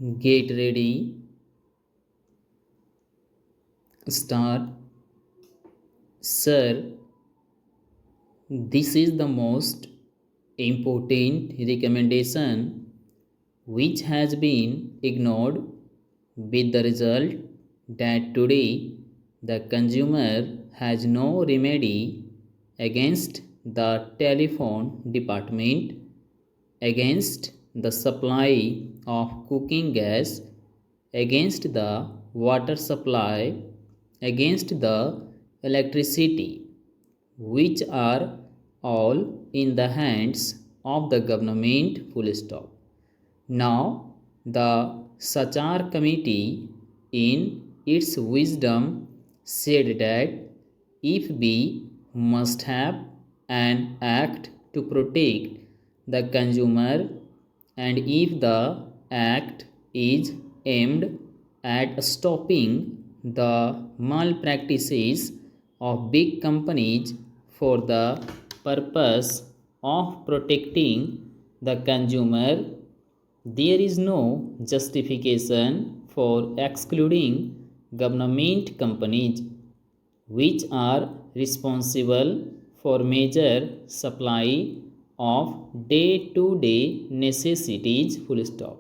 Get ready, start. Sir, this is the most important recommendation which has been ignored, with the result that today the consumer has no remedy against the telephone department, against the supply of cooking gas, against the water supply, against the electricity, which are all in the hands of the government. Full stop. Now, the Sachar committee, in its wisdom, said that if we must have an act to protect the consumer, and if the act is aimed at stopping the malpractices of big companies for the purpose of protecting the consumer, there is no justification for excluding government companies which are responsible for major supply of day-to-day necessities. Full stop.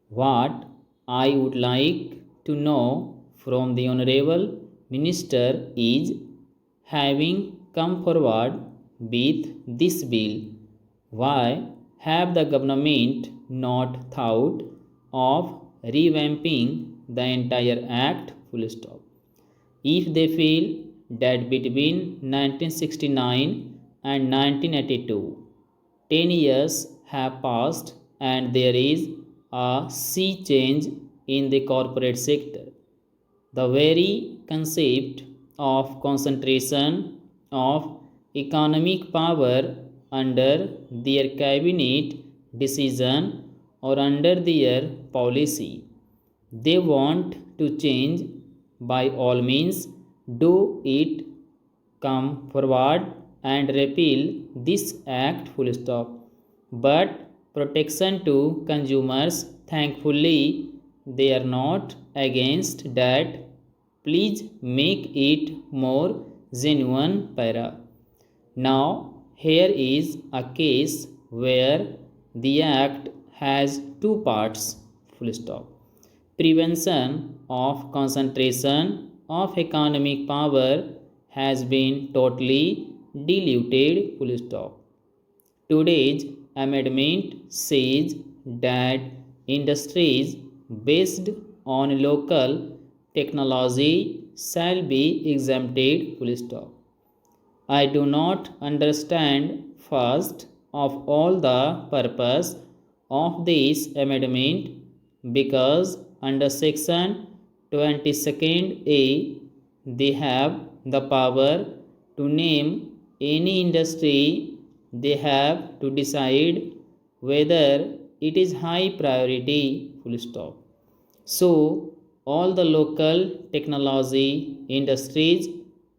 What I would like to know from the Honorable Minister is, having come forward with this bill, why have the government not thought of revamping the entire act? Full stop. If they feel that between 1969 and 1982 10 years have passed and there is a sea change in the corporate sector, the very concept of concentration of economic power under their cabinet decision or under their policy, they want to change, by all means do it. Come forward and repeal this act. Full stop. But protection to consumers, thankfully they are not against that. Please make it more genuine. Para. Now here is a case where the act has two parts. Full stop. Prevention of concentration of economic power has been totally diluted. Full stop. Today's amendment says that industries based on local technology shall be exempted. Full stop. I do not understand first of all the purpose of this amendment, because under section 22nd A they have the power to name any industry. They have to decide whether it is high priority. Full stop. So all the local technology industries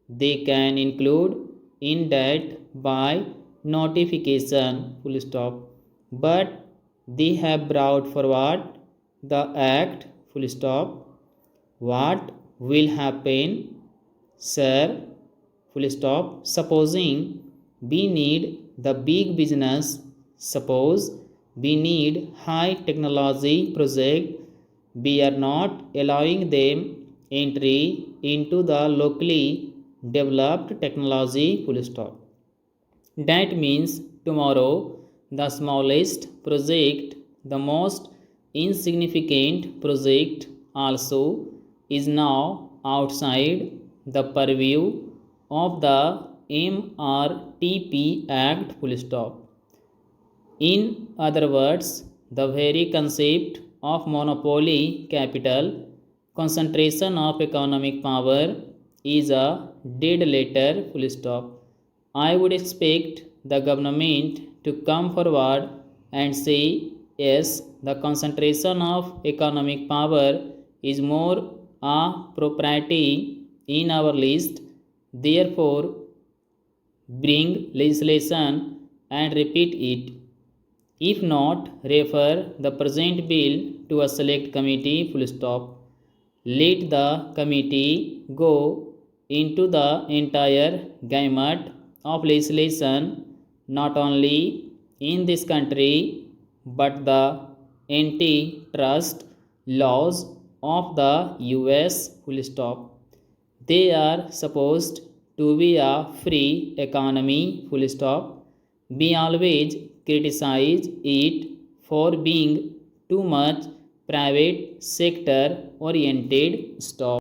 they can include in that by notification. Full stop. But they have brought forward the act. Full stop. What will happen, sir? Full stop. Supposing we need the big business, suppose we need high technology project, we are not allowing them entry into the locally developed technology. Full stop. That means tomorrow the smallest project, the most insignificant project also is now outside the purview of the MRTP Act. Full stop. In other words, the very concept of monopoly capital, concentration of economic power, is a dead letter. Full stop. I would expect the government to come forward and say, yes, the concentration of economic power is more a propriety in our list, therefore bring legislation and repeat it. If not, refer the present bill to a select committee, full stop. Let the committee go into the entire gamut of legislation, not only in this country but the antitrust laws of the US, full stop. They are supposed to be a free economy, full stop. We always criticize it for being too much private sector oriented, stop.